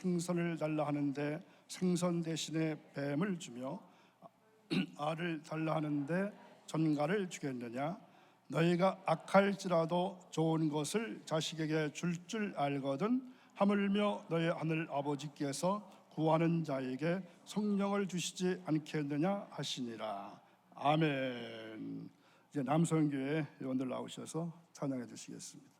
생선을 달라 하는데 생선 대신에 뱀을 주며 알을 달라 하는데 전갈을 주겠느냐? 너희가 악할지라도 좋은 것을 자식에게 줄 알거든 하물며 너희 하늘 아버지께서 구하는 자에게 성령을 주시지 않겠느냐 하시니라. 아멘. 이제 남성교회 회원들 나오셔서 찬양해 주시겠습니다.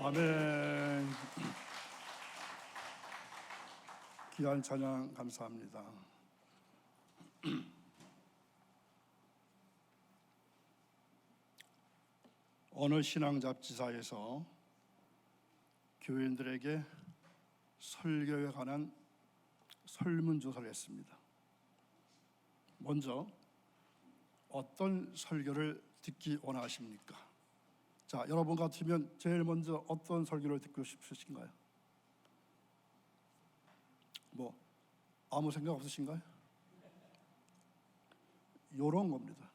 아멘. 귀한 찬양 감사합니다. 어느 신앙 잡지사에서 교인들에게 설교에 관한 설문조사를 했습니다. 먼저 어떤 설교를 듣기 원하십니까? 자, 여러분 같으면 제일 먼저 어떤 설교를 듣고 싶으신가요? 뭐 아무 생각 없으신가요? 요런 겁니다.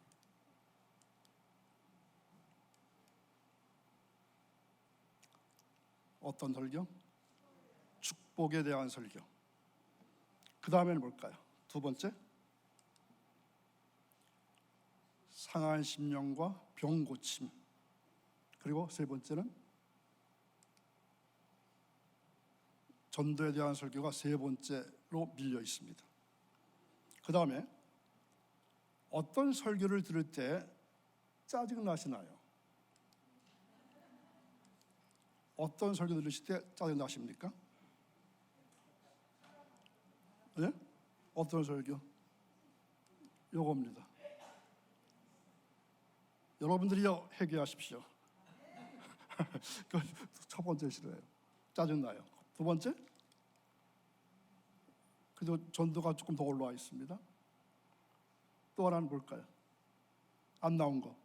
어떤 설교? 축복에 대한 설교. 그 다음에는 뭘까요? 두 번째, 상한 심령과 병 고침. 그리고 세 번째는 전도에 대한 설교가 세 번째로 밀려 있습니다. 그 다음에 어떤 설교를 들을 때 짜증 나시나요? 어떤 설교 들으실 때 짜증 나십니까? 네? 어떤 설교? 요겁니다. 여러분들이요, 회개하십시오. 그 첫 번째 싫어요. 짜증나요. 두 번째, 그래도 전도가 조금 더 올라와 있습니다. 또 하나는 뭘까요? 안 나온 거,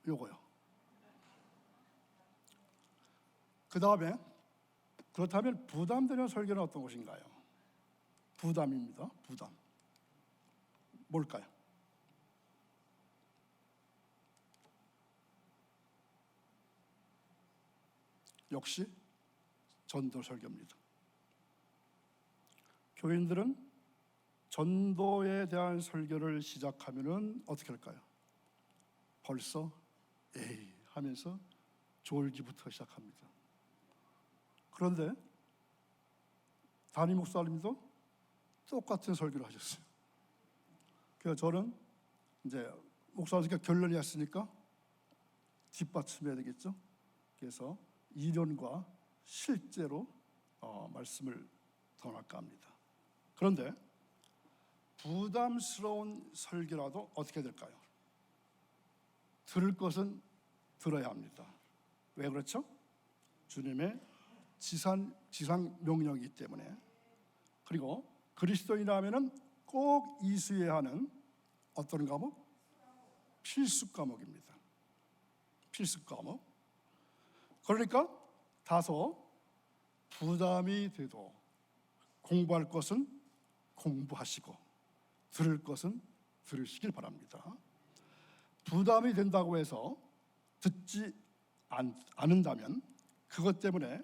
요거요. 그 다음에, 그렇다면 부담되는 설교는 어떤 것인가요? 부담입니다. 부담. 뭘까요? 역시 전도 설교입니다. 교인들은 전도에 대한 설교를 시작하면은 어떻게 할까요? 벌써 에이 하면서 졸기부터 시작합니다. 그런데 담임 목사님도 똑같은 설교를 하셨어요. 그래서 저는 이제 목사님께 결론이 왔으니까 뒷받침해야 되겠죠. 그래서 이론과 실제로 말씀을 전할까 합니다. 그런데 부담스러운 설교라도 어떻게 될까요? 들을 것은 들어야 합니다. 왜 그렇죠? 주님의 지상 명령이기 때문에. 그리고 그리스도인이라면은 꼭 이수해야 하는 어떤 과목? 필수 과목입니다. 필수 과목. 그러니까 다소 부담이 돼도 공부할 것은 공부하시고 들을 것은 들으시길 바랍니다. 부담이 된다고 해서 듣지 않는다면 그것 때문에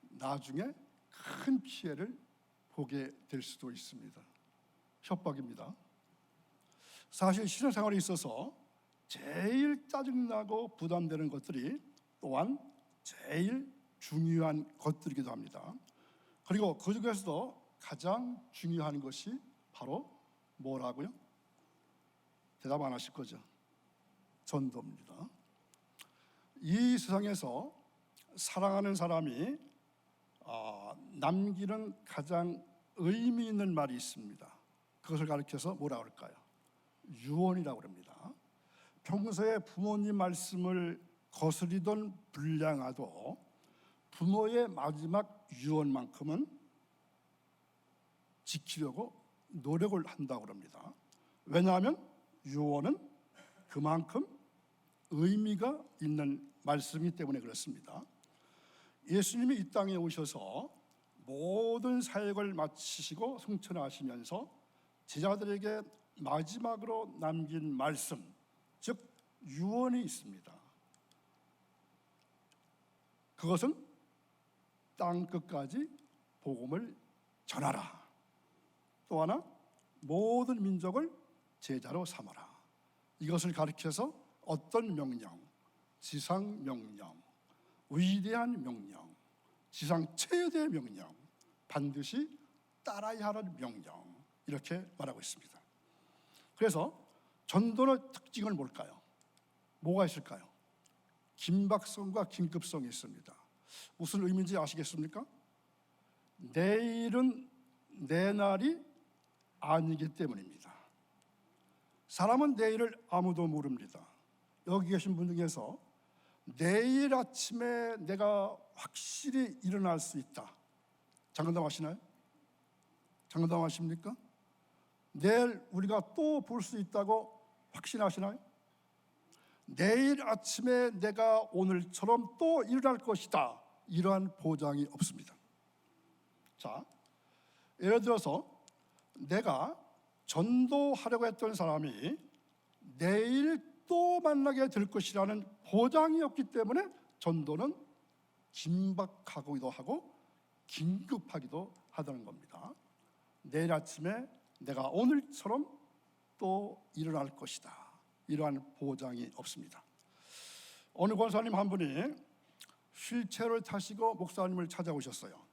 나중에 큰 피해를 보게 될 수도 있습니다. 협박입니다. 사실 신앙생활에 있어서 제일 짜증나고 부담되는 것들이 또한 제일 중요한 것들이기도 합니다. 그리고 그 중에서도 가장 중요한 것이 바로 뭐라고요? 대답 안 하실 거죠? 전도입니다. 이 세상에서 사랑하는 사람이 남기는 가장 의미 있는 말이 있습니다. 그것을 가리켜서 뭐라고 할까요? 유언이라고 합니다. 평소에 부모님 말씀을 거스리던 불량아도 부모의 마지막 유언만큼은 지키려고 노력을 한다고 합니다. 왜냐하면 유언은 그만큼 의미가 있는 말씀이기 때문에 그렇습니다. 예수님이 이 땅에 오셔서 모든 사역을 마치시고 승천하시면서 제자들에게 마지막으로 남긴 말씀, 즉 유언이 있습니다. 그것은 땅 끝까지 복음을 전하라. 또 하나, 모든 민족을 제자로 삼아라. 이것을 가리켜서 어떤 명령, 지상 명령, 위대한 명령, 지상 최대 명령, 반드시 따라야 하는 명령, 이렇게 말하고 있습니다. 그래서 전도의 특징은 뭘까요? 뭐가 있을까요? 긴박성과 긴급성이 있습니다. 무슨 의미인지 아시겠습니까? 내일은 내 날이 아니기 때문입니다. 사람은 내일을 아무도 모릅니다. 여기 계신 분 중에서 내일 아침에 내가 확실히 일어날 수 있다, 장담하시나요? 장담하십니까? 내일 우리가 또 볼 수 있다고 확신하시나요? 내일 아침에 내가 오늘처럼 또 일어날 것이다, 이러한 보장이 없습니다. 자, 예를 들어서 내가 전도하려고 했던 사람이 내일 또 만나게 될 것이라는 보장이 없기 때문에 전도는 긴박하기도 하고 긴급하기도 하다는 겁니다. 내일 아침에 내가 오늘처럼 또 일어날 것이다, 이러한 보장이 없습니다. 어느 권사님 한 분이 휠체어를 타시고 목사님을 찾아오셨어요.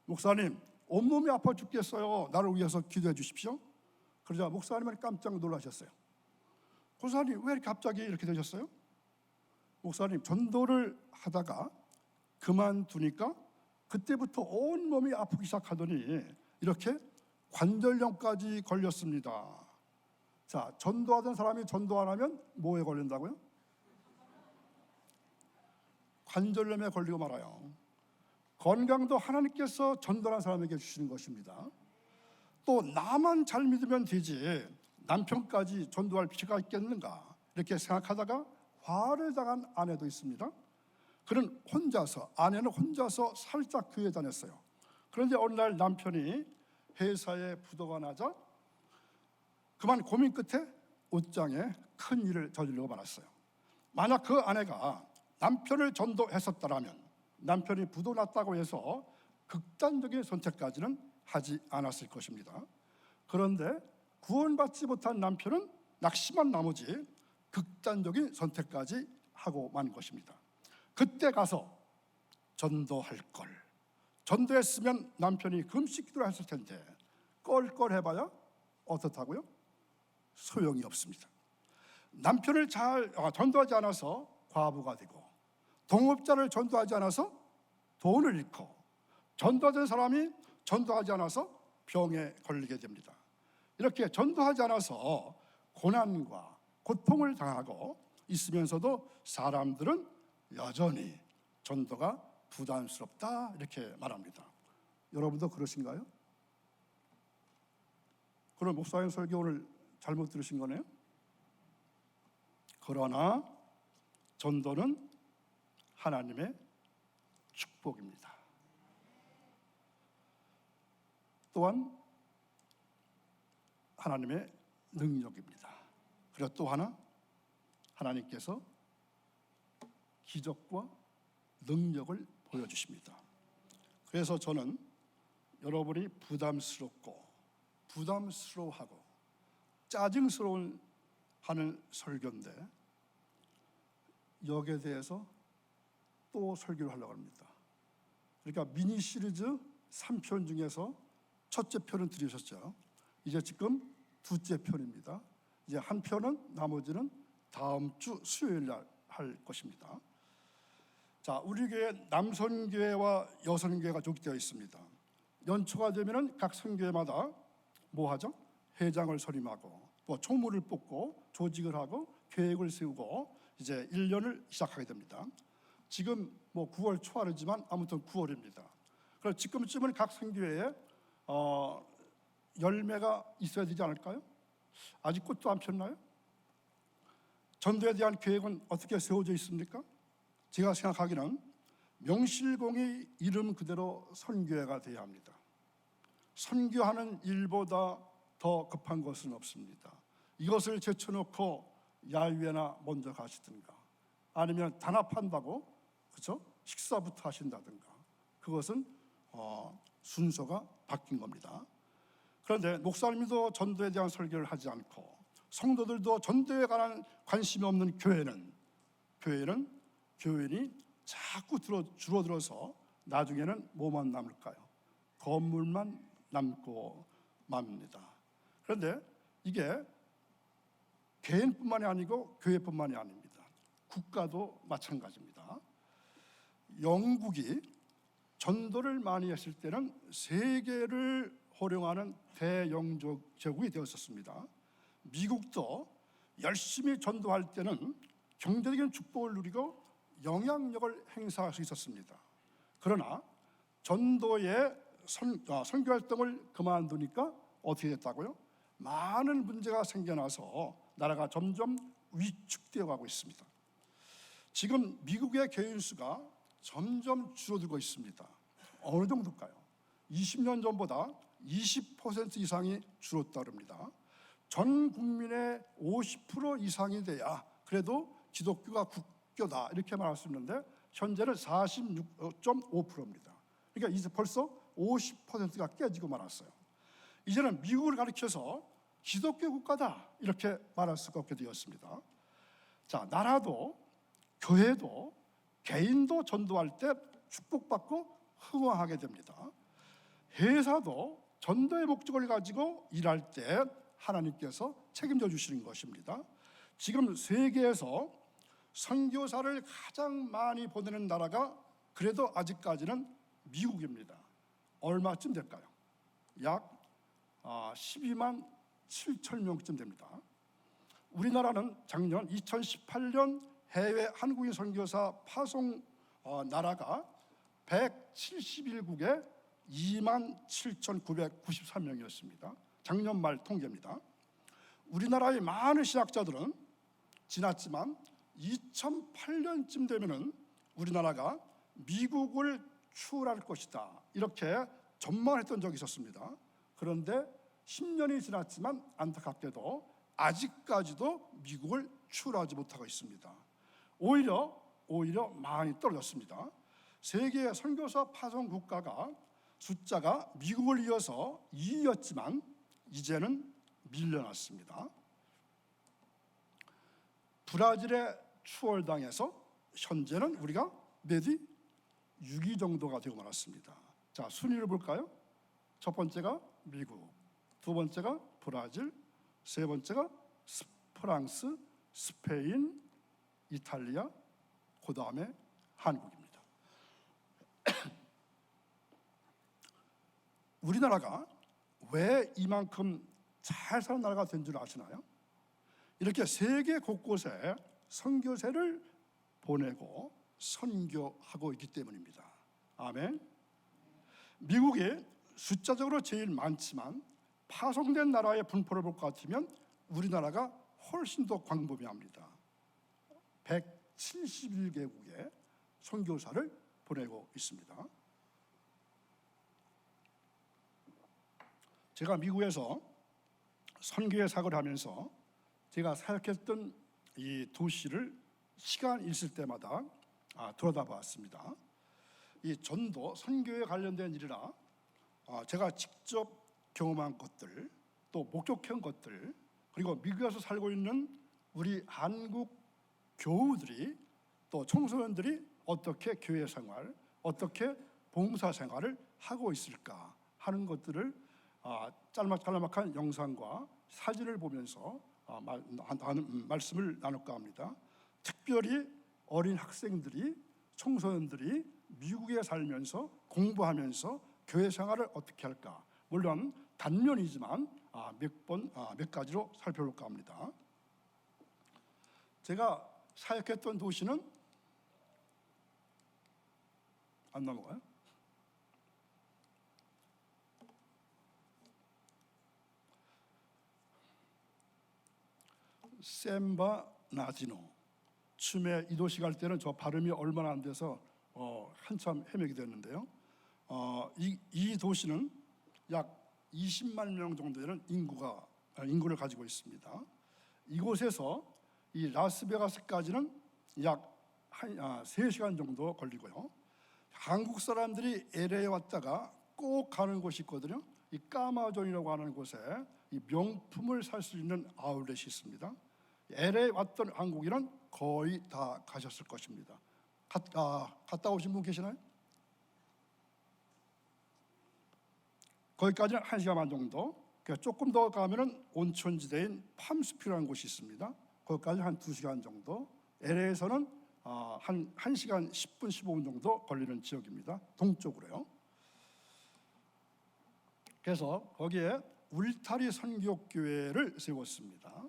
목사님, 온몸이 아파 죽겠어요. 나를 위해서 기도해 주십시오. 그러자 목사님은 깜짝 놀라셨어요. 권사님, 왜 갑자기 이렇게 되셨어요? 목사님, 전도를 하다가 그만두니까 그때부터 온몸이 아프기 시작하더니 이렇게 관절염까지 걸렸습니다. 자, 전도하던 사람이 전도 안 하면 뭐에 걸린다고요? 관절염에 걸리고 말아요. 건강도 하나님께서 전도한 사람에게 주시는 것입니다. 또 나만 잘 믿으면 되지 남편까지 전도할 필요가 있겠는가 이렇게 생각하다가 화를 당한 아내도 있습니다. 그는 아내는 혼자서 살짝 교회 다녔어요. 그런데 어느 날 남편이 회사에 부도가 나자 그만 고민 끝에 옷장에 큰 일을 저지르고 말았어요. 만약 그 아내가 남편을 전도했었다면 남편이 부도 났다고 해서 극단적인 선택까지는 하지 않았을 것입니다. 그런데 구원받지 못한 남편은 낙심한 나머지 극단적인 선택까지 하고 만 것입니다. 그때 가서 전도할 걸, 전도했으면 남편이 금식 기도를 했을 텐데 껄껄해봐야 어떻다고요? 소용이 없습니다. 남편을 잘 전도하지 않아서 과부가 되고, 동업자를 전도하지 않아서 돈을 잃고, 전도하던 사람이 전도하지 않아서 병에 걸리게 됩니다. 이렇게 전도하지 않아서 고난과 고통을 당하고 있으면서도 사람들은 여전히 전도가 부담스럽다 이렇게 말합니다. 여러분도 그러신가요? 그럼 목사님 설교 오늘 잘못 들으신 거네요? 그러나 전도는 하나님의 축복입니다. 또한 하나님의 능력입니다. 그리고 또 하나 하나님께서 기적과 능력을 보여주십니다. 그래서 저는 여러분이 부담스러워하고 짜증스러운 하는 설교인데 여기에 대해서 또 설교를 하려고 합니다. 그러니까 미니 시리즈 3편 중에서 첫째 편은 들으셨죠? 이제 지금 두째 편입니다. 이제 한 편은 나머지는 다음 주 수요일 날 할 것입니다. 자, 우리 교회 남선교회와 여선교회가 조직되어 있습니다. 연초가 되면은 각 선교회마다 뭐 하죠? 회장을 선임하고 뭐 총무를 뽑고 조직을 하고 계획을 세우고 이제 1년을 시작하게 됩니다. 지금 뭐 9월 초하루지만 아무튼 9월입니다. 그럼 지금쯤은 각 선교회에 열매가 있어야 되지 않을까요? 아직 꽃도 안 폈나요? 전도에 대한 계획은 어떻게 세워져 있습니까? 제가 생각하기는 명실공히 이름 그대로 선교회가 되어야 합니다. 선교하는 일보다 더 급한 것은 없습니다. 이것을 제쳐놓고 야유회나 먼저 가시든가 아니면 단합한다고 그렇죠? 식사부터 하신다든가 그것은 순서가 바뀐 겁니다. 그런데 목사님도 전도에 대한 설교를 하지 않고 성도들도 전도에 관한 관심이 없는 교회는 교인이 자꾸 줄어들어서 나중에는 뭐만 남을까요? 건물만 남고 맙니다. 그런데 이게 개인뿐만이 아니고 교회뿐만이 아닙니다. 국가도 마찬가지입니다. 영국이 전도를 많이 했을 때는 세계를 호령하는 대영제국이 되었었습니다. 미국도 열심히 전도할 때는 경제적인 축복을 누리고 영향력을 행사할 수 있었습니다. 그러나 전도의 선교활동을 그만두니까 어떻게 됐다고요? 많은 문제가 생겨나서 나라가 점점 위축되어 가고 있습니다. 지금 미국의 교인 수가 점점 줄어들고 있습니다. 어느 정도일까요? 20년 전보다 20% 이상이 줄었다고 합니다. 전 국민의 50% 이상이 돼야 그래도 기독교가 국교다 이렇게 말할 수 있는데 현재는 46.5%입니다. 그러니까 이제 벌써 50%가 깨지고 말았어요. 이제는 미국을 가리켜서 기독교 국가다 이렇게 말할 수가 없게 되었습니다. 자, 나라도 교회도 개인도 전도할 때 축복받고 흥황하게 됩니다. 회사도 전도의 목적을 가지고 일할 때 하나님께서 책임져 주시는 것입니다. 지금 세계에서 선교사를 가장 많이 보내는 나라가 그래도 아직까지는 미국입니다. 얼마쯤 될까요? 약 12만 7천 명쯤 됩니다. 우리나라는 작년 2018년 해외 한국인 선교사 파송 나라가 171국에 27,993명이었습니다. 작년 말 통계입니다. 우리나라의 많은 신학자들은 지났지만 2008년쯤 되면은 우리나라가 미국을 추월할 것이다, 이렇게 전망했던 적이 있었습니다. 그런데 10년이 지났지만 안타깝게도 아직까지도 미국을 추월하지 못하고 있습니다. 오히려 많이 떨어졌습니다. 세계 선교사 파송 국가가 숫자가 미국을 이어서 2위였지만 이제는 밀려났습니다. 브라질에 추월당해서 현재는 우리가 몇위? 6위 정도가 되고 말았습니다. 자, 순위를 볼까요? 첫 번째가 미국, 두 번째가 브라질, 세 번째가 프랑스, 스페인, 이탈리아, 그 다음에 한국입니다. 우리나라가 왜 이만큼 잘 사는 나라가 된 줄 아시나요? 이렇게 세계 곳곳에 선교사를 보내고 선교하고 있기 때문입니다. 아멘. 미국이 숫자적으로 제일 많지만 파송된 나라의 분포를 볼 것 같으면 우리나라가 훨씬 더 광범위합니다. 171개국에 선교사를 보내고 있습니다. 제가 미국에서 선교회 사역을 하면서 제가 사역했던 이 도시를 시간 있을 때마다 돌아다 봤습니다. 이 전도, 선교에 관련된 일이라 제가 직접 경험한 것들, 또 목격한 것들, 그리고 미국에서 살고 있는 우리 한국 교우들이, 또 청소년들이 어떻게 교회 생활, 어떻게 봉사 생활을 하고 있을까 하는 것들을 짤막짤막한 영상과 사진을 보면서 말씀을 나눌까 합니다. 특별히 어린 학생들이, 청소년들이 미국에 살면서 공부하면서 교회 생활을 어떻게 할까, 물론 단면이지만 몇 가지로 살펴볼까 합니다. 제가 사역했던 도시는 안 넘어가요? 샌바나지노. 춤에 이 도시 갈 때는 저 발음이 얼마나 안 돼서 한참 헤매게 됐는데요. 이 도시는 약 20만 명 정도 되는 인구를 가지고 있습니다. 이곳에서 이 라스베가스까지는 약 3시간 정도 걸리고요. 한국 사람들이 LA에 왔다가 꼭 가는 곳이 있거든요. 이 까마존이라고 하는 곳에 이 명품을 살 수 있는 아울렛이 있습니다. LA에 왔던 한국인은 거의 다 가셨을 것입니다. 갔다 오신 분 계시나요? 거기까지는 1시간 반 정도. 조금 더 가면은 온천지대인 팜스피라는 곳이 있습니다. 거기까지 한 2시간 정도. LA에서는 한 1시간 10분, 15분 정도 걸리는 지역입니다. 동쪽으로요. 그래서 거기에 울타리 선교교회를 세웠습니다.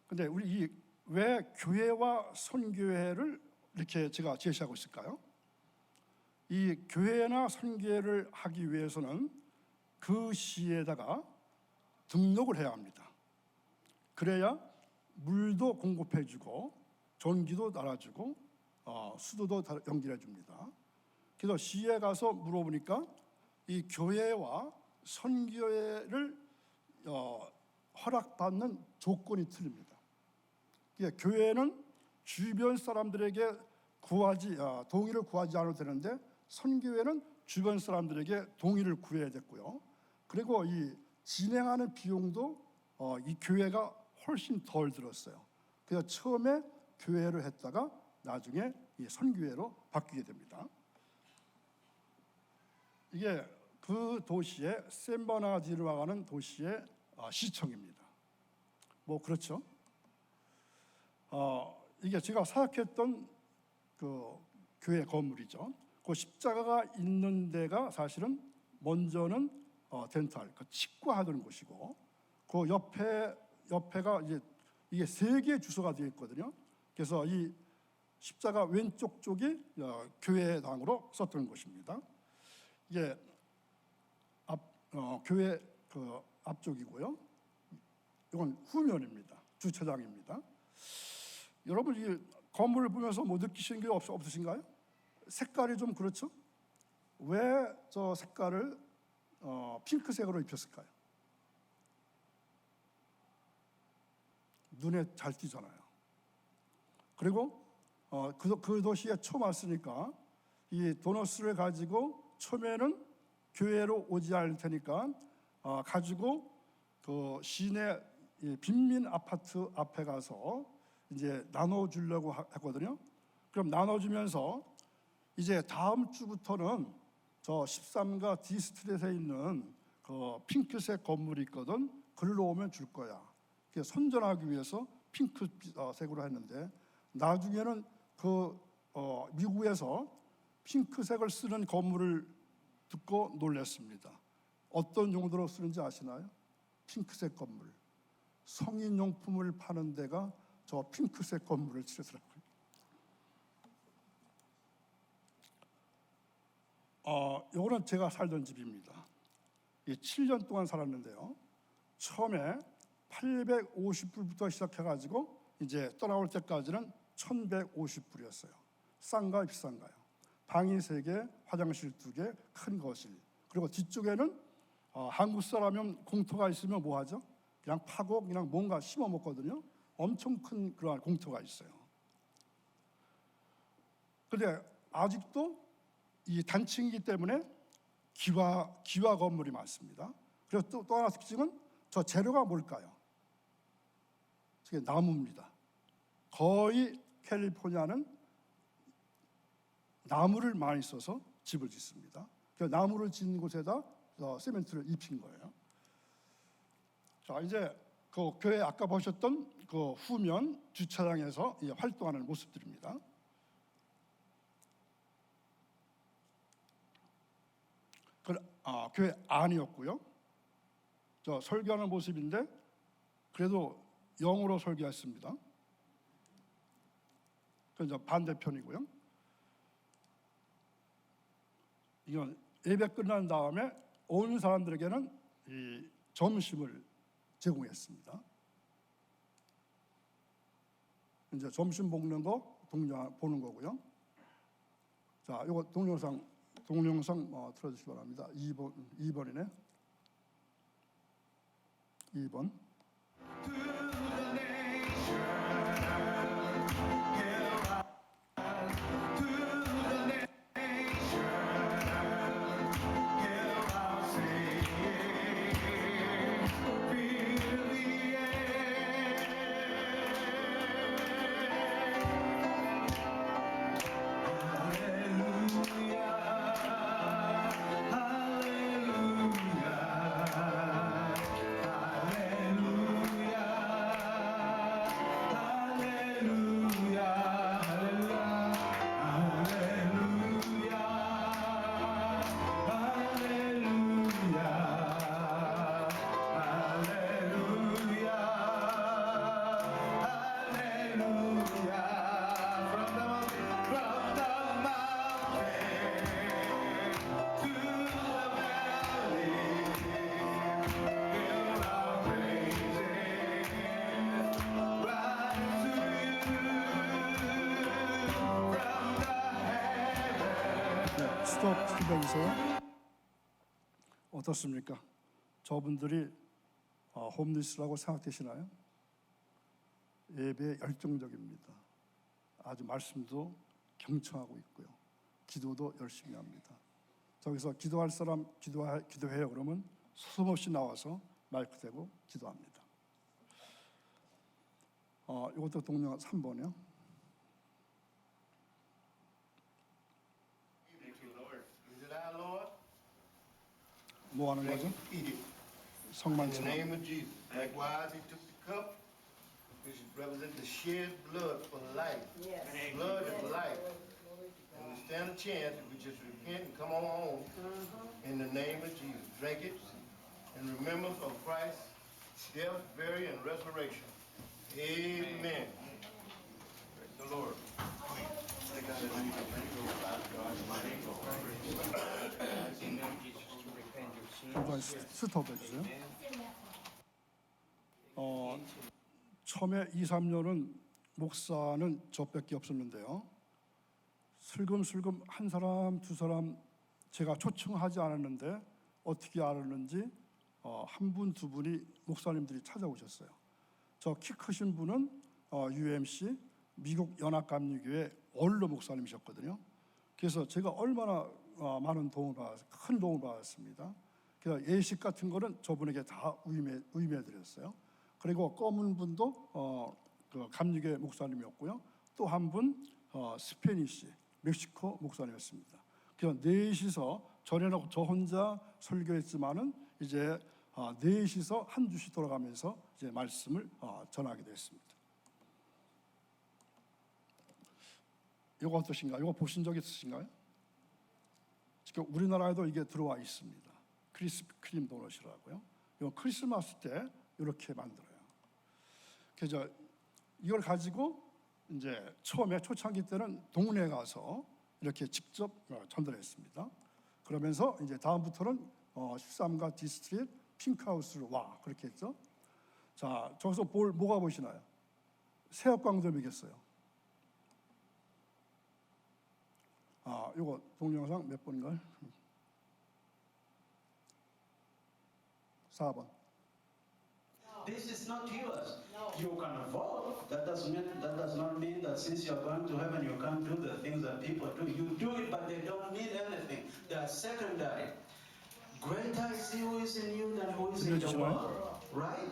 근데 우리 왜 교회와 선교회를 이렇게 제가 제시하고 있을까요? 이 교회나 선교회를 하기 위해서는 그 시에다가 등록을 해야 합니다. 그래야 물도 공급해주고 전기도 달아주고 수도도 연결해줍니다. 그래서 시에 가서 물어보니까 이 교회와 선교회를 허락받는 조건이 틀립니다. 그러니까 교회는 주변 사람들에게 동의를 구하지 않아도 되는데 선교회는 주변 사람들에게 동의를 구해야 됐고요. 그리고 이 진행하는 비용도 이 교회가 훨씬 덜 들었어요. 그래서 처음에 교회를 했다가 나중에 이 선교회로 바뀌게 됩니다. 이게 그 도시의 샌바나지노라고 하는 도시의 시청입니다. 뭐 그렇죠. 이게 제가 사역했던 그 교회 건물이죠. 그 십자가가 있는 데가 사실은 먼저는 덴탈, 그 치과하던 곳이고, 그 옆에가 이게 3개의 주소가 되어 있거든요. 그래서 이 십자가 왼쪽 쪽이 교회당으로 썼던 곳입니다. 이게 교회 그 앞쪽이고요. 이건 후면입니다. 주차장입니다. 여러분 이 건물을 보면서 뭐 느끼시는 게 없으신가요? 색깔이 좀 그렇죠? 왜 저 색깔을 핑크색으로 입혔을까요? 눈에 잘 띄잖아요. 그리고 그 도시에 처음 왔으니까 이 도너스를 가지고 처음에는 교회로 오지 않을 테니까 가지고 그 시내 빈민 아파트 앞에 가서 이제 나눠주려고 했거든요. 그럼 나눠주면서 이제 다음 주부터는 저 13가 디스트리트에 있는 그 핑크색 건물이 있거든. 글로 오면 줄 거야. 선전하기 위해서 핑크색으로 했는데 나중에는 그 미국에서 핑크색을 쓰는 건물을 듣고 놀랐습니다. 어떤 용도로 쓰는지 아시나요? 핑크색 건물. 성인용품을 파는 데가 저 핑크색 건물을 치르더라고요. 요거는 제가 살던 집입니다. 7년 동안 살았는데요. 처음에 850불부터 시작해가지고 이제 떠나올 때까지는 1150불이었어요. 싼가요, 비싼가요? 방이 3개, 화장실 2개, 큰 거실. 그리고 뒤쪽에는 한국 사람이면 공터가 있으면 뭐 하죠? 그냥 파고 그냥 뭔가 심어 먹거든요. 엄청 큰 그런 공터가 있어요. 그런데 아직도 이 단층이기 때문에 기와 건물이 많습니다. 그리고 또 하나 특징은 저 재료가 뭘까요? 저게 나무입니다. 거의 캘리포니아는 나무를 많이 써서 집을 짓습니다. 그 나무를 짓는 곳에다 시멘트를 입힌 거예요. 자, 이제 그 교회 아까 보셨던 그 후면 주차장에서 활동하는 모습들입니다. 교회 안이었고요. 저 설교하는 모습인데 그래도 영어로 설교했습니다. 그래서 반대편이고요. 이건 예배 끝난 다음에 온 사람들에게는 이 점심을 제공했습니다. 이제 점심 먹는 거 보는 거고요. 자, 이거 동영상 틀어주시기 바랍니다. 2번이네. 2번. 스톱 해주세요. 어떻습니까? 저분들이 홈리스라고 생각되시나요? 예배에 열정적입니다. 아주 말씀도 경청하고 있고요. 기도도 열심히 합니다. 저기서 기도할 사람 기도해요 그러면 소음없이 나와서 마이크 대고 기도합니다. 이것도 동영 3번이요. 뭐 하는 거죠? 성만찬. In the name of Jesus. Likewise, he took the cup, which represents the shed blood for life. Yes. Blood is life. And we stand a chance if we just repent and come on home in the name of Jesus. Drink it in remembrance of Christ's death, burial, and resurrection. Amen. Praise the Lord. 스톱 해주세요. 처음에 2, 3년은 목사는 저밖에 없었는데요. 슬금슬금 한 사람, 두 사람 제가 초청하지 않았는데 어떻게 알았는지 한 분, 두 분이 목사님들이 찾아오셨어요. 저 키 크신 분은 UMC 미국 연합감리교회 원로 목사님이셨거든요. 그래서 제가 얼마나 많은 큰 도움을 받았습니다. 그래서 예식 같은 거는 저분에게 다 위임해드렸어요. 그리고 검은 분도 그 감리교회 목사님이었고요. 또 한 분 스페니시 멕시코 목사님이었습니다. 그래서 넷이서 전에는 저 혼자 설교했지만은 이제 넷이서 한 주씩 돌아가면서 이제 말씀을 전하게 됐습니다. 이거 어떠신가요? 이거 보신 적 있으신가요? 지금 우리나라에도 이게 들어와 있습니다. 크리스크림 도넛이라고요. 이거 크리스마스 때 이렇게 만들어요. 그래서 이걸 가지고 이제 처음에 초창기 때는 동네에 가서 이렇게 직접 전달했습니다. 그러면서 이제 다음부터는 13가 디스트리트 핑크하우스로 와 그렇게 했죠. 자, 저기서 뭐가 보시나요? 새역광점이겠어요. 이거 동영상 몇 번인가요? 4번. This is not yours. You can vote. That does not mean that since you are going to heaven, you can't do the things that people do. You do it, but they don't mean anything. They are secondary. Greater is He who is in you than who is in the world. Right?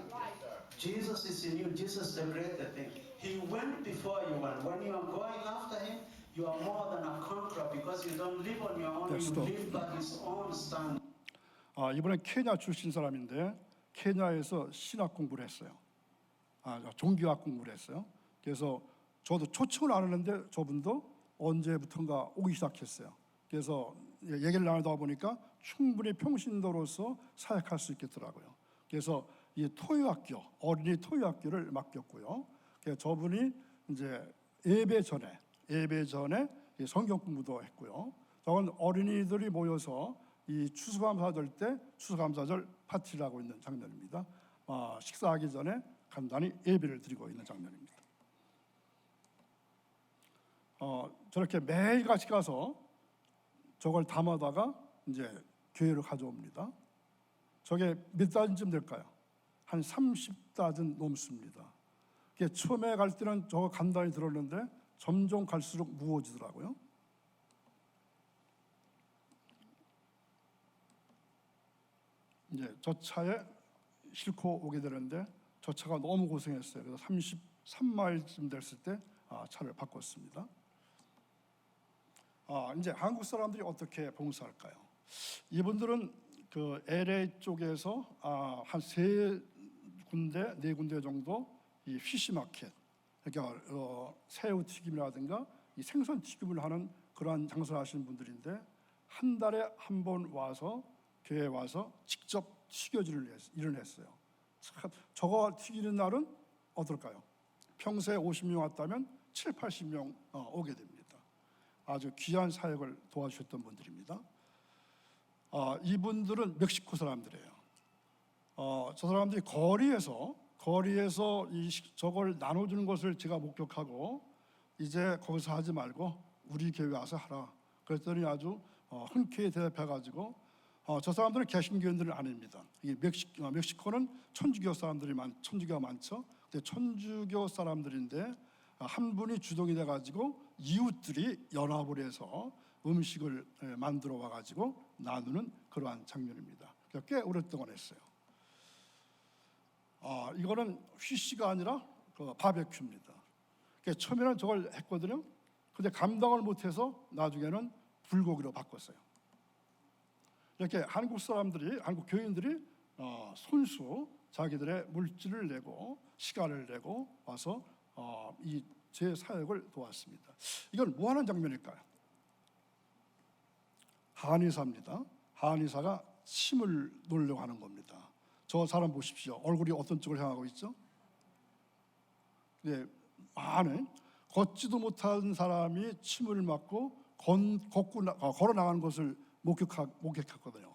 Jesus is in you. Jesus is the greater thing. He went before you, and when you are going after Him, you are more than a conqueror because you don't live on your own. You live by His own standard. 이번엔 케냐 출신 사람인데 케냐에서 신학 공부를 했어요. 종교학 공부를 했어요. 그래서 저도 초청을 안 했는데 저분도 언제부턴가 오기 시작했어요. 그래서 얘기를 나누다 보니까 충분히 평신도로서 사역할 수 있겠더라고요. 그래서 이 토요학교, 어린이 토요학교를 맡겼고요. 그래서 저분이 이제 예배 전에 성경 공부도 했고요. 저건 어린이들이 모여서 이 추수감사절 때 추수감사절 파티를 하고 있는 장면입니다. 식사하기 전에 간단히 예배를 드리고 있는 장면입니다. 저렇게 매일같이 가서 저걸 담아다가 이제 교회로 가져옵니다. 저게 몇 다진쯤 될까요? 한 30다진 넘습니다. 처음에 갈 때는 저거 간단히 들었는데 점점 갈수록 무거워지더라고요. 이제 저 차에 싣고 오게 되는데 저 차가 너무 고생했어요. 그래서 33마일쯤 됐을 때 차를 바꿨습니다. 이제 한국 사람들이 어떻게 봉사할까요? 이분들은 그 LA 쪽에서 한 네 군데 정도 이 피시마켓, 그러니까 새우 튀김이라든가 이 생선 튀김을 하는 그러한 장사를 하시는 분들인데 한 달에 한 번 와서 교회에 와서 직접 튀겨주는 일을 했어요. 저거 튀기는 날은 어떨까요? 평소에 50명 왔다면 7, 80명 오게 됩니다. 아주 귀한 사역을 도와주셨던 분들입니다. 이분들은 멕시코 사람들이에요. 저 사람들이 거리에서 저걸 나눠주는 것을 제가 목격하고 이제 거기서 하지 말고 우리 교회 와서 하라. 그랬더니 아주 흔쾌히 대답해가지고 저 사람들은 개신교인들은 아닙니다. 이게 멕시코는 천주교가 많죠. 근데 천주교 사람들인데 한 분이 주동이 돼가지고 이웃들이 연합을 해서 음식을 만들어 와가지고 나누는 그러한 장면입니다. 꽤 오랫동안 했어요. 이거는 휘시가 아니라 그 바베큐입니다. 처음에는 저걸 했거든요. 근데 감당을 못해서 나중에는 불고기로 바꿨어요. 이렇게 한국 교인들이 손수 자기들의 물질을 내고 시간을 내고 와서 이 제 사역을 도왔습니다. 이건 뭐 하는 장면일까요? 한의사입니다. 한의사가 침을 놓으려고 하는 겁니다. 저 사람 보십시오. 얼굴이 어떤 쪽을 향하고 있죠? 많은 걷지도 못한 사람이 침을 맞고 걸어 나가는 것을 목격했거든요.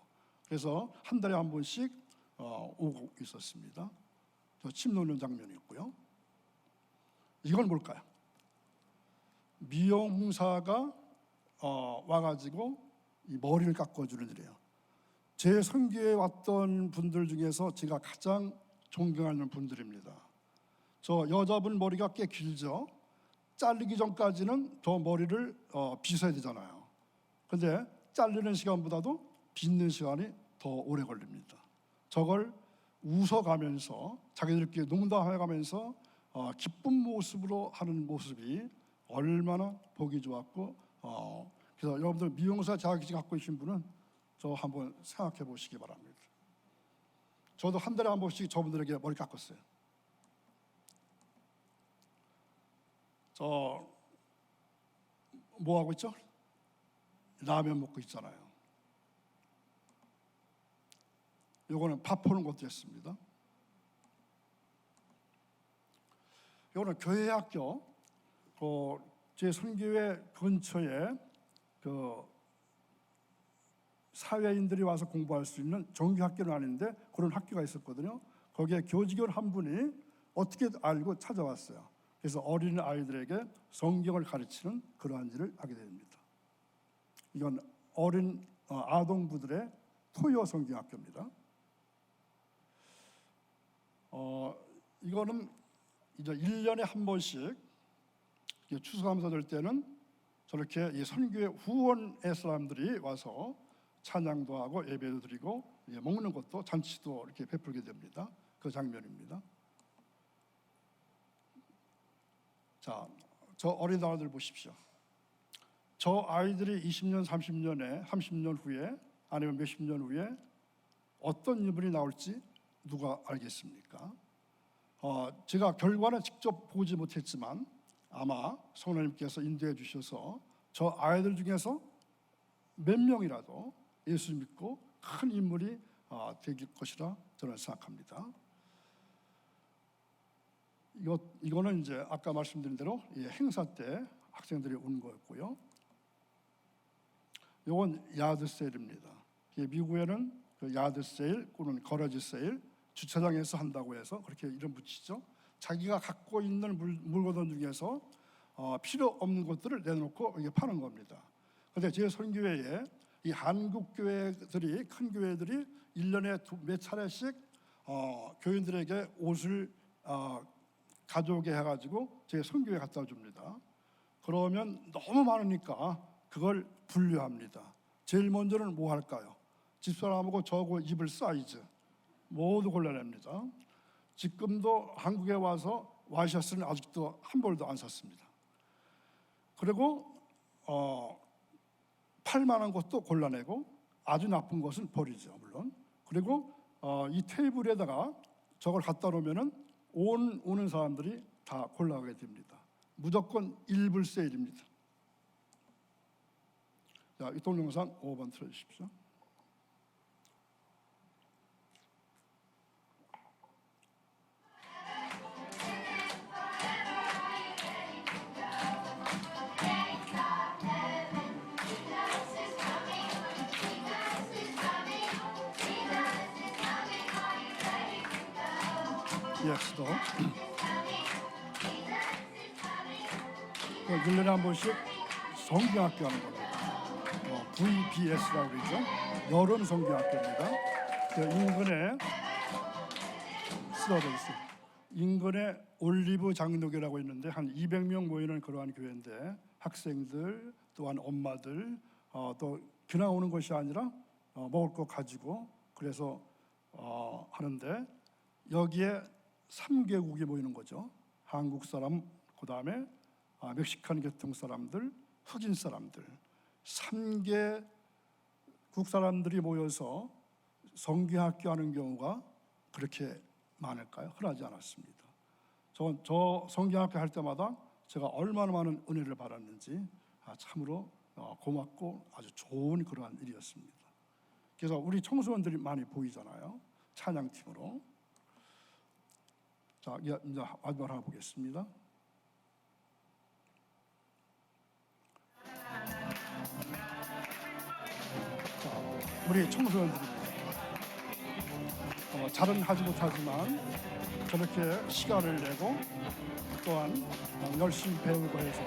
그래서 한 달에 한 번씩 오고 있었습니다. 저 침 놓는 장면이 있고요. 이건 뭘까요? 미용사가 와가지고 이 머리를 깎아주는 일이에요. 제 선교에 왔던 분들 중에서 제가 가장 존경하는 분들입니다. 저 여자분 머리가 꽤 길죠. 자르기 전까지는 저 머리를 빗어야 되잖아요. 근데 자르는 시간보다도 빗는 시간이 더 오래 걸립니다. 저걸 웃어가면서 자기들끼리 농담해가면서 기쁜 모습으로 하는 모습이 얼마나 보기 좋았고, 그래서 여러분들 미용사 자격증 갖고 계신 분은 저 한번 생각해 보시기 바랍니다. 저도 한 달에 한 번씩 저분들에게 머리 깎았어요. 저 뭐 하고 있죠? 라면 먹고 있잖아요. 요거는 밥 보는 것도 했습니다. 요거는 교회 학교, 제 선교회 근처에 그 사회인들이 와서 공부할 수 있는 정규 학교는 아닌데 그런 학교가 있었거든요. 거기에 교직원 한 분이 어떻게 알고 찾아왔어요. 그래서 어린 아이들에게 성경을 가르치는 그러한 일을 하게 됩니다. 이건 어린 아동부들의 토요 성경학교입니다. 이거는 이제 1년에 한 번씩 추수감사 될 때는 저렇게 이 선교회 후원의 사람들이 와서 찬양도 하고 예배도 드리고 먹는 것도 잔치도 이렇게 베풀게 됩니다. 그 장면입니다. 자, 저 어린 아이들 보십시오. 저 아이들이 20년, 30년 후에 아니면 몇십 년 후에 어떤 인물이 나올지 누가 알겠습니까? 제가 결과는 직접 보지 못했지만 아마 성령님께서 인도해 주셔서 저 아이들 중에서 몇 명이라도 예수 믿고 큰 인물이 될 것이라 저는 생각합니다. 이거는 이제 아까 말씀드린 대로 행사 때 학생들이 온 거였고요. 이건 야드 세일입니다. 미국에는 그 야드 세일 또는 거러지 세일 주차장에서 한다고 해서 그렇게 이름 붙이죠. 자기가 갖고 있는 물건 중에서 필요 없는 것들을 내놓고 이게 파는 겁니다. 그런데 제 선교회에 이 한국 교회들이 큰 교회들이 1년에 몇 차례씩 교인들에게 옷을 가져오게 해가지고 제 선교회에 갖다 줍니다. 그러면 너무 많으니까 그걸 분류합니다. 제일 먼저는 뭐 할까요? 집사람하고 저하고 입을 사이즈 모두 골라냅니다. 지금도 한국에 와서 와이셔츠는 아직도 한 벌도 안 샀습니다. 그리고 팔 만한 것도 골라내고 아주 나쁜 것은 버리죠, 물론. 그리고 이 테이블에다가 저걸 갖다 놓으면은 오는 사람들이 다 골라가게 됩니다. 무조건 1불 세일입니다. 자, 이 동영상 5번 틀어주십시오. Yes, 또 1년에 한 번씩 성경학교 하는 겁니다. VBS라고 그러죠. 여름 성경학교입니다. 인근에 올리브 장로교라고 있는데 한 200명 모이는 그러한 교회인데 학생들 또한 엄마들 또 그냥 오는 것이 아니라 먹을 거 가지고 그래서 하는데 여기에 3개국이 모이는 거죠. 한국 사람, 그 다음에 멕시칸 계통 사람들, 흑인 사람들 3개국 사람들이 모여서 성경학교 하는 경우가 그렇게 많을까요? 흔하지 않았습니다. 저 성경학교 할 때마다 제가 얼마나 많은 은혜를 받았는지 참으로 고맙고 아주 좋은 그러한 일이었습니다. 그래서 우리 청소년들이 많이 보이잖아요. 찬양팀으로. 자, 이제 마지막으로 하나 보겠습니다. 자, 우리 청소년들입니다. 잘은 하지 못하지만 저렇게 시간을 내고 또한 열심히 배우고 해서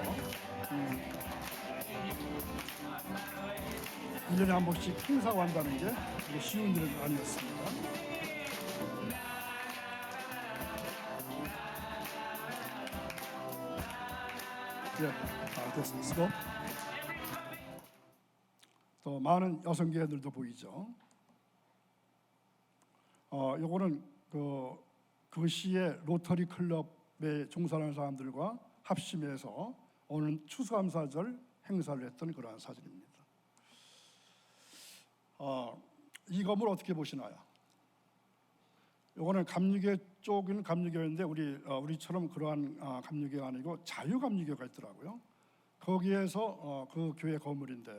1년에 한 번씩 행사를 한다는 게 쉬운 일은 아니었습니다. 됐습니다. 또 많은 여성계들도 보이죠. 요거는 그 시의 로터리 클럽에 종사하는 사람들과 합심해서 오늘 추수감사절 행사를 했던 그러한 사진입니다. 이 건물 어떻게 보시나요? 요거는 감리교 쪽은 감리교인데 우리처럼 그러한 감리교가 아니고 자유감리교가 있더라고요. 거기에서 그 교회 건물인데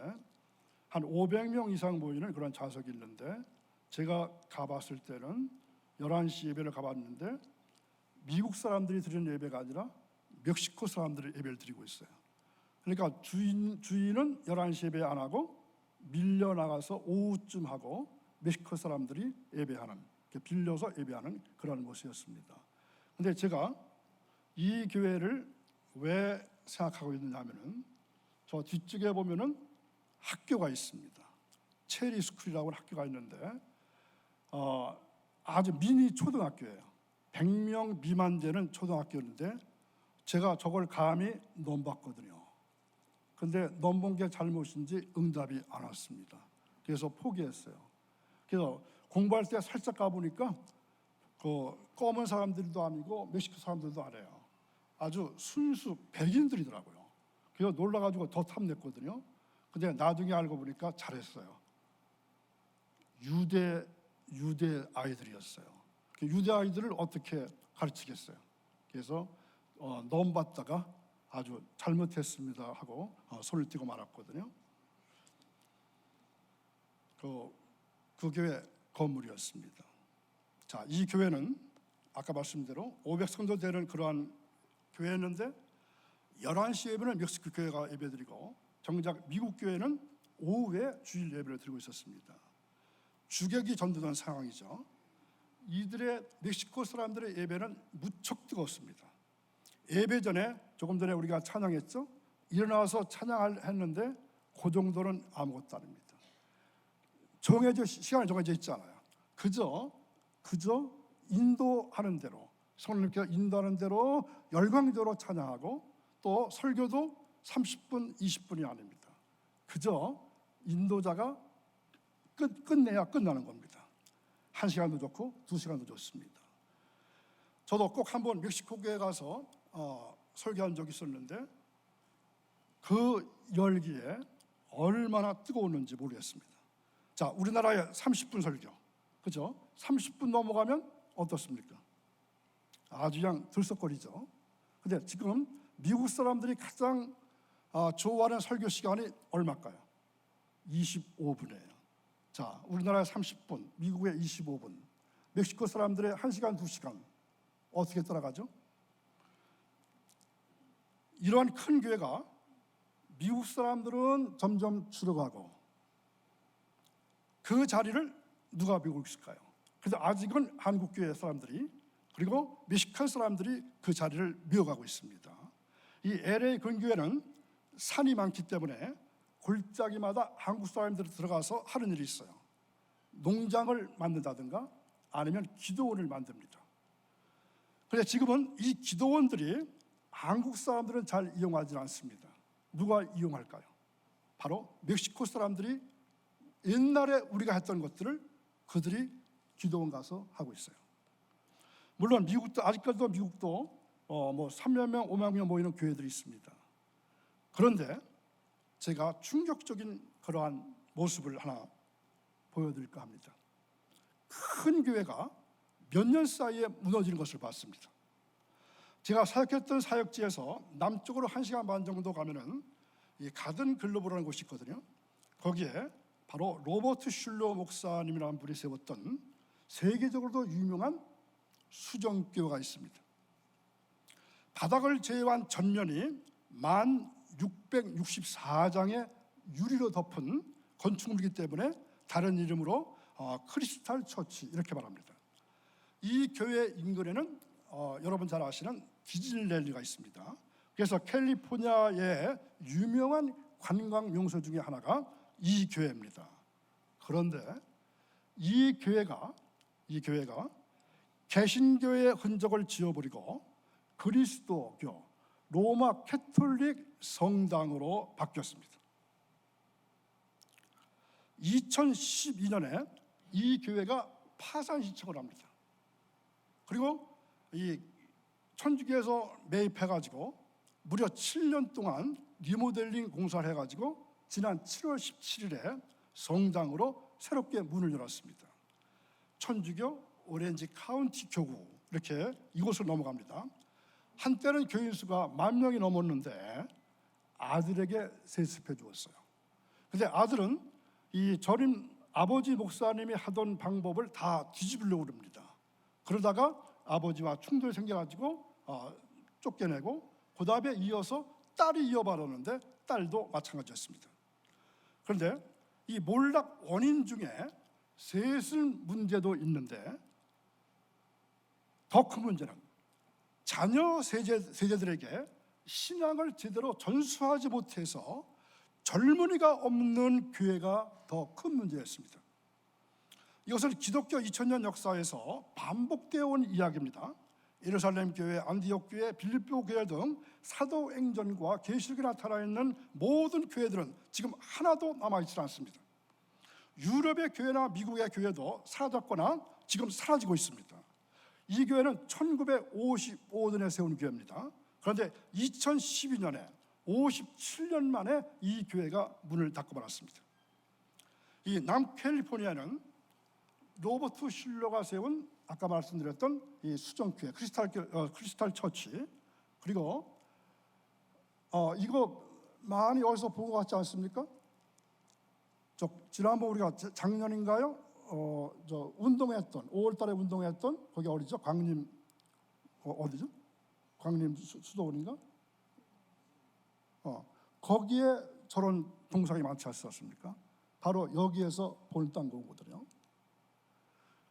한 500명 이상 모이는 그런 좌석이 있는데 제가 가봤을 때는 11시 예배를 가봤는데 미국 사람들이 드리는 예배가 아니라 멕시코 사람들이 예배를 드리고 있어요. 그러니까 주인은 11시 예배 안 하고 밀려나가서 오후쯤 하고 멕시코 사람들이 예배하는, 빌려서 예배하는 그런 곳이었습니다. 근데 제가 이 교회를 왜 생각하고 있느냐 하면은 저 뒤쪽에 보면은 학교가 있습니다. 체리 스쿨이라고 하는 학교가 있는데 아주 미니 초등학교예요. 100명 미만 되는 초등학교인데 제가 저걸 감히 넘봤거든요. 근데 넘본 게 잘못인지 응답이 안 왔습니다. 그래서 포기했어요. 그래서 공부할 때 살짝 가보니까 그 검은 사람들도 아니고 멕시코 사람들도 아니에요. 아주 순수 백인들이더라고요. 그래서 놀라가지고 더 탐냈거든요. 근데 나중에 알고 보니까 잘했어요. 유대 아이들이었어요. 유대 아이들을 어떻게 가르치겠어요? 그래서 넘봤다가 아주 잘못했습니다 하고 손을 떼고 말았거든요. 그 교회 건물이었습니다. 자, 이 교회는 아까 말씀대로 500성도 되는 그러한 교회였는데 11시 예배는 멕시코 교회가 예배드리고 정작 미국 교회는 오후에 주일 예배를 드리고 있었습니다. 주객이 전도된 상황이죠. 이들의 멕시코 사람들의 예배는 무척 뜨거웠습니다. 예배 전에 조금 전에 우리가 찬양했죠. 일어나서 찬양을 했는데 그 정도는 아무것도 아닙니다. 시간이 정해져 있잖아요. 그저 인도하는 대로 성령님께서 인도하는 대로 열광적으로 찬양하고 또 설교도 30분, 20분이 아닙니다. 그저 인도자가 끝내야 끝나는 겁니다. 1시간도 좋고 2시간도 좋습니다. 저도 꼭 한번 멕시코에 가서 설교한 적이 있었는데 그 열기에 얼마나 뜨거웠는지 모르겠습니다. 자, 우리나라의 30분 설교, 그죠? 30분 넘어가면 어떻습니까? 아주 그냥 들썩거리죠. 근데 지금 미국 사람들이 가장 좋아하는 설교 시간이 얼마일까요? 25분이에요. 자, 우리나라의 30분, 미국의 25분, 멕시코 사람들의 1시간, 2시간 어떻게 따라가죠? 이러한 큰 교회가 미국 사람들은 점점 줄어가고 그 자리를 누가 비우고 있을까요? 그래서 아직은 한국 교회 사람들이 그리고 멕시코 사람들이 그 자리를 메워가고 있습니다. 이 LA 근교에는 산이 많기 때문에 골짜기마다 한국 사람들이 들어가서 하는 일이 있어요. 농장을 만든다든가 아니면 기도원을 만듭니다. 그런데 지금은 이 기도원들이 한국 사람들은 잘 이용하지 않습니다. 누가 이용할까요? 바로 멕시코 사람들이 옛날에 우리가 했던 것들을 그들이 기도원 가서 하고 있어요. 물론 미국도 아직까지도 미국도 3만 명, 5만 명 모이는 교회들이 있습니다. 그런데 제가 충격적인 그러한 모습을 하나 보여드릴까 합니다. 큰 교회가 몇 년 사이에 무너지는 것을 봤습니다. 제가 사역했던 사역지에서 남쪽으로 1시간 반 정도 가면은 이 가든 글로벌이라는 곳이 있거든요. 거기에 바로 로버트 슐러 목사님이라는 분이 세웠던 세계적으로도 유명한 수정교회가 있습니다. 바닥을 제외한 전면이 1664장의 유리로 덮은 건축물이기 때문에 다른 이름으로 크리스탈 처치 이렇게 말합니다. 이 교회 인근에는 여러분 잘 아시는 디즈니랜드가 있습니다. 그래서 캘리포니아의 유명한 관광 명소 중에 하나가 이 교회입니다. 그런데 이 교회가 개신교의 흔적을 지워버리고 그리스도교 로마 캐톨릭 성당으로 바뀌었습니다. 2012년에 이 교회가 파산 신청을 합니다. 그리고 이 천주교에서 매입해가지고 무려 7년 동안 리모델링 공사를 해가지고 지난 7월 17일에 성당으로 새롭게 문을 열었습니다. 천주교 오렌지 카운티 교구 이렇게 이곳을 넘어갑니다. 한때는 교인 수가 10,000명이 넘었는데 아들에게 세습해 주었어요. 그런데 아들은 이 전임 아버지 목사님이 하던 방법을 다 뒤집으려고 합니다. 그러다가 아버지와 충돌이 생겨가지고 쫓겨내고 그 다음에 이어서 딸이 이어받았는데 딸도 마찬가지였습니다. 그런데 이 몰락 원인 중에 세습 문제도 있는데 더 큰 문제는 자녀 세대들에게 신앙을 제대로 전수하지 못해서 젊은이가 없는 교회가 더 큰 문제였습니다. 이것은 기독교 2000년 역사에서 반복되어 온 이야기입니다. 예루살렘 교회, 안디옥 교회, 빌립보 교회 등 사도행전과 계시록에 나타나 있는 모든 교회들은 지금 하나도 남아있지 않습니다. 유럽의 교회나 미국의 교회도 사라졌거나 지금 사라지고 있습니다. 이 교회는 1955년에 세운 교회입니다. 그런데 2012년에 57년 만에 이 교회가 문을 닫고 말았습니다. 이 남캘리포니아는 로버트 슐러가 세운 아까 말씀드렸던 이 수정교회 크리스탈 처치, 그리고 이거 많이 어디서 본 것 같지 않습니까? 지난번 우리가 작년인가요? 운동했던 5월달에 운동했던 거기 어디죠? 광림 어디죠? 광림 수도원인가? 거기에 저런 동상이 많지 않습니까? 바로 여기에서 본딴 거거든요.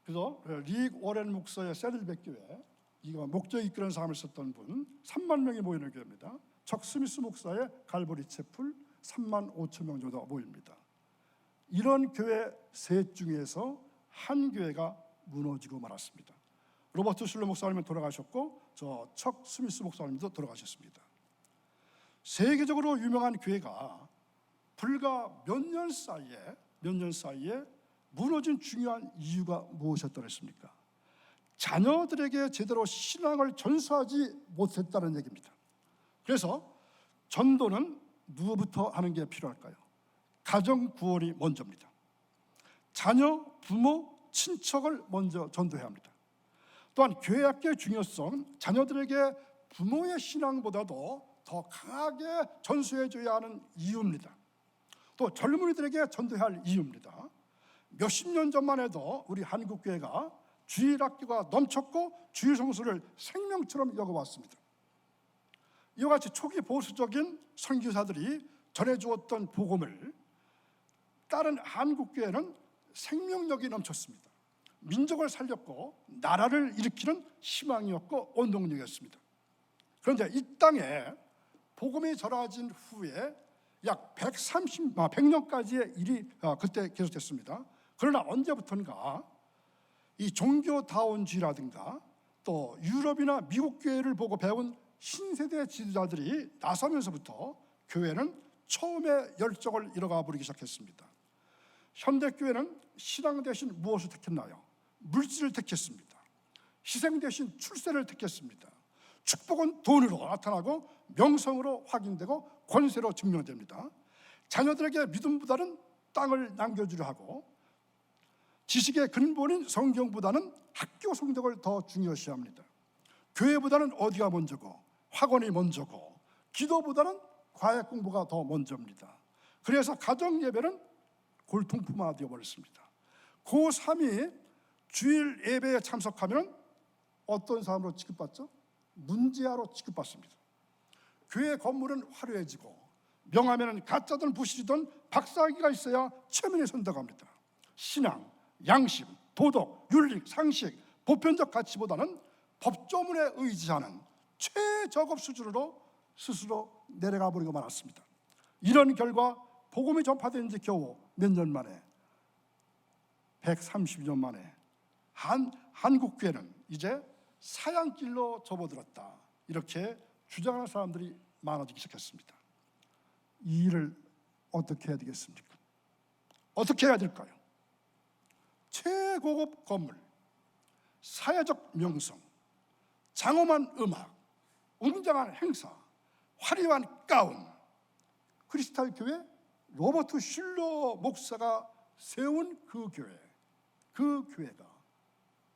그래서 릭 워렌 목사의 세들백 교회, 이거 목적 이끄는 삶을 썼던 분 3만 명이 모이는 교회입니다. 척 스미스 목사의 갈보리 채플 3만 5천 명 정도 모입니다. 이런 교회 셋 중에서 한 교회가 무너지고 말았습니다. 로버트 슐러 목사님은 돌아가셨고 저 척 스미스 목사님도 돌아가셨습니다. 세계적으로 유명한 교회가 불과 몇 년 사이에 무너진 중요한 이유가 무엇이었다고 했습니까? 자녀들에게 제대로 신앙을 전수하지 못했다는 얘기입니다. 그래서 전도는 누구부터 하는 게 필요할까요? 가정 구원이 먼저입니다. 자녀, 부모, 친척을 먼저 전도해야 합니다. 또한 교회 학교의 중요성, 자녀들에게 부모의 신앙보다도 더 강하게 전수해줘야 하는 이유입니다. 또 젊은이들에게 전도해야 할 이유입니다. 몇십 년 전만 해도 우리 한국교회가 주일학교가 넘쳤고 주일 성수를 생명처럼 여겨왔습니다. 이와 같이 초기 보수적인 선교사들이 전해주었던 복음을 다른 한국교회는 생명력이 넘쳤습니다. 민족을 살렸고 나라를 일으키는 희망이었고 원동력이었습니다. 그런데 이 땅에 복음이 전해진 후에 약 100년까지의 일이 그때 계속됐습니다. 그러나 언제부턴가 이 종교다운주의라든가 또 유럽이나 미국 교회를 보고 배운 신세대 지도자들이 나서면서부터 교회는 처음에 열정을 잃어가 버리기 시작했습니다. 현대교회는 신앙 대신 무엇을 택했나요? 물질을 택했습니다. 희생 대신 출세를 택했습니다. 축복은 돈으로 나타나고 명성으로 확인되고 권세로 증명됩니다. 자녀들에게 믿음보다는 땅을 남겨주려 하고 지식의 근본인 성경보다는 학교 성적을 더 중요시합니다. 교회보다는 어디가 먼저고 학원이 먼저고 기도보다는 과학 공부가 더 먼저입니다. 그래서 가정 예배는 골통품화 되어버렸습니다. 고3이 주일 예배에 참석하면 어떤 사람으로 취급받죠? 문제아로 취급받습니다. 교회 건물은 화려해지고 명함에는 가짜든 부실이든 박사학위가 있어야 체면에 선다고 합니다. 신앙, 양심, 도덕, 윤리, 상식, 보편적 가치보다는 법조문에 의지하는 최저급 수준으로 스스로 내려가 버리고 말았습니다. 이런 결과 복음이 전파된 지 겨우 몇 년 만에, 130년 만에 한국교회는 이제 사양길로 접어들었다, 이렇게 주장하는 사람들이 많아지기 시작했습니다. 이 일을 어떻게 해야 되겠습니까? 어떻게 해야 될까요? 최고급 건물, 사회적 명성, 장엄한 음악, 웅장한 행사, 화려한 가운, 크리스탈 교회 로버트 슐러 목사가 세운 그 교회가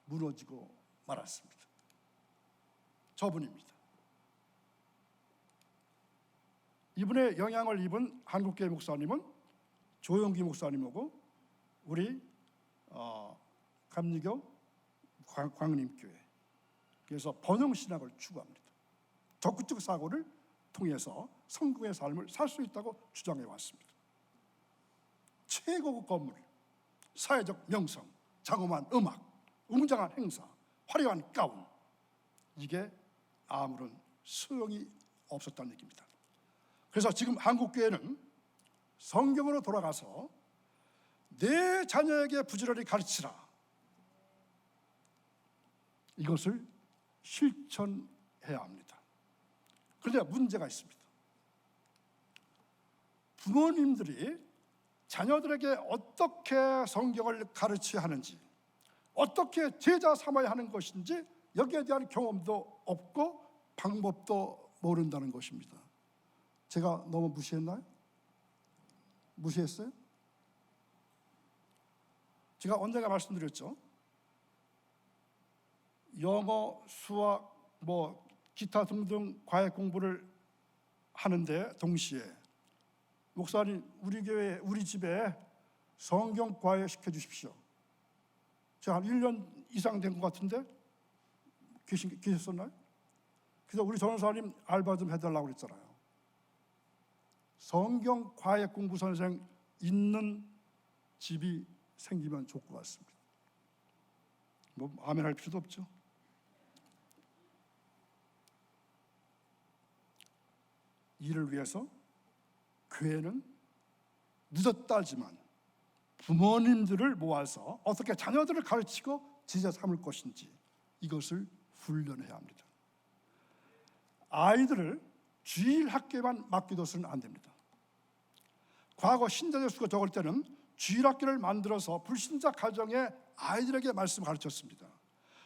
무너지고 말았습니다. 저분입니다. 이분의 영향을 입은 한국교회 목사님은 조용기 목사님하고 우리 감리교 광림교회, 그래서 번영신학을 추구합니다. 적극적 사고를 통해서 성공의 삶을 살 수 있다고 주장해 왔습니다. 최고급 건물, 사회적 명성, 장엄한 음악, 웅장한 행사, 화려한 가운, 이게 아무런 소용이 없었다는 얘기입니다. 그래서 지금 한국교회는 성경으로 돌아가서 내 자녀에게 부지런히 가르치라, 이것을 실천해야 합니다. 그런데 문제가 있습니다. 부모님들이 자녀들에게 어떻게 성경을 가르쳐야 하는지, 어떻게 제자 삼아야 하는 것인지 여기에 대한 경험도 없고 방법도 모른다는 것입니다. 제가 너무 무시했나요? 무시했어요? 제가 언젠가 말씀드렸죠. 영어, 수학, 기타 등등 과외 공부를 하는데 동시에 목사님, 우리 교회, 우리 집에 성경 과외 시켜주십시오. 제가 한 1년 이상 된 것 같은데 계셨었나요? 그래서 우리 전원사님 알바 좀 해달라고 그랬잖아요. 성경 과외 공부 선생 있는 집이 생기면 좋을 것 같습니다. 아멘 할 필요도 없죠. 이를 위해서 교회는 늦었다 하지만 부모님들을 모아서 어떻게 자녀들을 가르치고 제자 삼을 것인지 이것을 훈련해야 합니다. 아이들을 주일 학교에만 맡겨둬서는 안 됩니다. 과거 신자들 수가 적을 때는 주일 학교를 만들어서 불신자 가정에 아이들에게 말씀을 가르쳤습니다.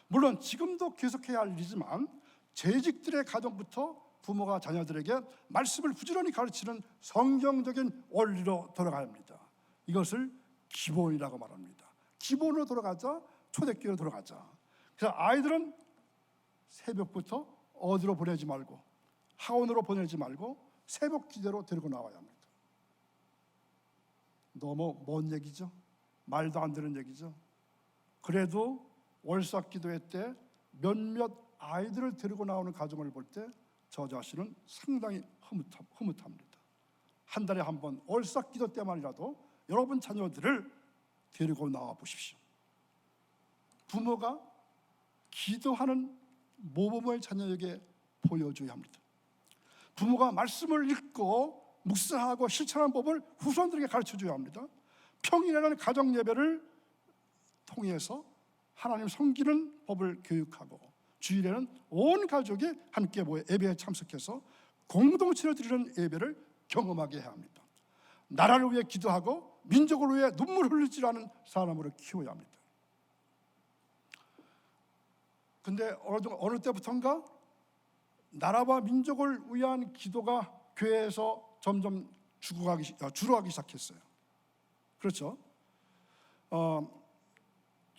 물론 지금도 계속해야 할 일이지만 재직들의 가정부터 부모가 자녀들에게 말씀을 부지런히 가르치는 성경적인 원리로 돌아가야 합니다. 이것을 기본이라고 말합니다. 기본으로 돌아가자, 초대교회로 돌아가자. 그래서 아이들은 새벽부터 어디로 보내지 말고, 학원으로 보내지 말고 새벽 기도로 데리고 나와야 합니다. 너무 먼 얘기죠? 말도 안 되는 얘기죠? 그래도 월삭 기도회 때 몇몇 아이들을 데리고 나오는 가정을 볼 때 저 자신은 상당히 흐뭇합니다. 한 달에 한 번 월삭 기도 때만이라도 여러분 자녀들을 데리고 나와 보십시오. 부모가 기도하는 모범을 자녀에게 보여줘야 합니다. 부모가 말씀을 읽고 묵상하고 실천하는 법을 후손들에게 가르쳐줘야 합니다. 평일에는 가정 예배를 통해서 하나님 섬기는 법을 교육하고, 주일에는 온 가족이 함께 모여 예배에 참석해서 공동체로 드리는 예배를 경험하게 해야 합니다. 나라를 위해 기도하고 민족을 위해 눈물 흘리지 않은 사람으로 키워야 합니다. 근데 어느 때부터인가 나라와 민족을 위한 기도가 교회에서 점점 줄어가기 시작했어요. 그렇죠?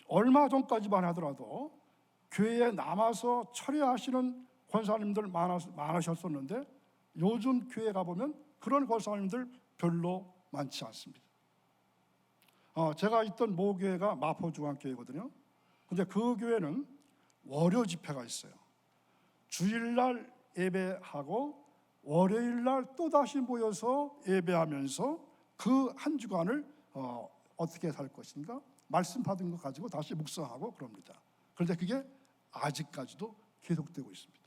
얼마 전까지만 하더라도 교회에 남아서 철회하시는 권사님들 많으셨었는데 요즘 교회 가보면 그런 권사님들 별로 많지 않습니다. 제가 있던 모교회가 마포중앙교회거든요. 근데 그 교회는 월요 집회가 있어요. 주일날 예배하고 월요일날 또다시 모여서 예배하면서 그 한 주간을 어떻게 살 것인가 말씀 받은 거 가지고 다시 묵상하고 그럽니다. 그런데 그게 아직까지도 계속되고 있습니다.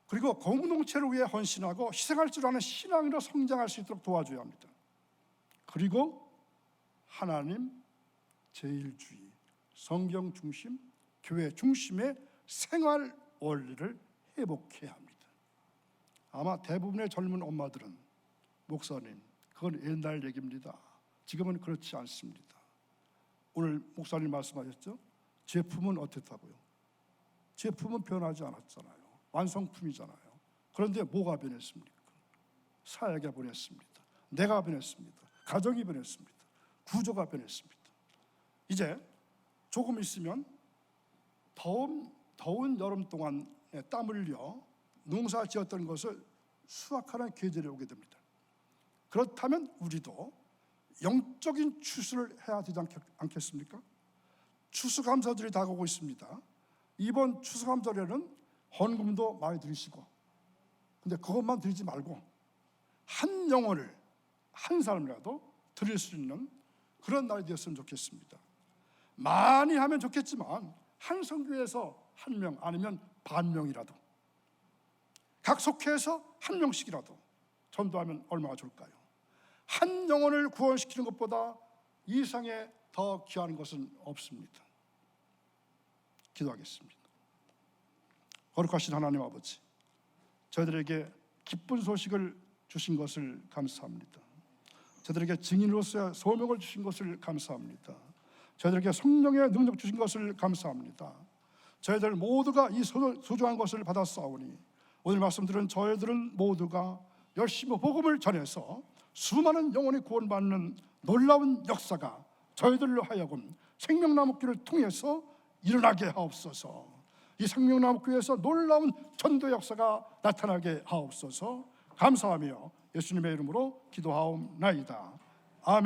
그리고 공동체를 위해 헌신하고 희생할 줄 아는 신앙으로 성장할 수 있도록 도와줘야 합니다. 그리고 하나님 제일주의, 성경 중심, 교회 중심의 생활 원리를 회복해야 합니다. 아마 대부분의 젊은 엄마들은 목사님, 그건 옛날 얘기입니다. 지금은 그렇지 않습니다. 오늘 목사님 말씀하셨죠? 제품은 어떻다고요? 제품은 변하지 않았잖아요. 완성품이잖아요. 그런데 뭐가 변했습니까? 사회가 변했습니다. 내가 변했습니다. 가정이 변했습니다. 구조가 변했습니다. 이제 조금 있으면 더운 여름 동안에 땀 흘려 농사 지었던 것을 수확하는 계절이 오게 됩니다. 그렇다면 우리도 영적인 추수를 해야 되지 않겠습니까? 추수감사절이 다가오고 있습니다. 이번 추수감사절에는 헌금도 많이 드리시고, 근데 그것만 드리지 말고 한 영혼을 한 사람이라도 드릴 수 있는 그런 날이 되었으면 좋겠습니다. 많이 하면 좋겠지만 한 성교에서 한 명 아니면 반 명이라도, 각 속해서 한 명씩이라도 전도하면 얼마나 좋을까요? 한 영혼을 구원시키는 것보다 이 세상에 더 귀한 것은 없습니다. 기도하겠습니다. 거룩하신 하나님 아버지, 저희들에게 기쁜 소식을 주신 것을 감사합니다. 저희들에게 증인으로서의 소명을 주신 것을 감사합니다. 저희들에게 성령의 능력 주신 것을 감사합니다. 저희들 모두가 이 소중한 것을 받았사오니 오늘 말씀 들은 저희들은 모두가 열심히 복음을 전해서 수많은 영혼이 구원받는 놀라운 역사가 저희들로 하여금 생명나무교를 통해서 일어나게 하옵소서. 이 생명나무교에서 놀라운 전도 역사가 나타나게 하옵소서. 감사하며 예수님의 이름으로 기도하옵나이다.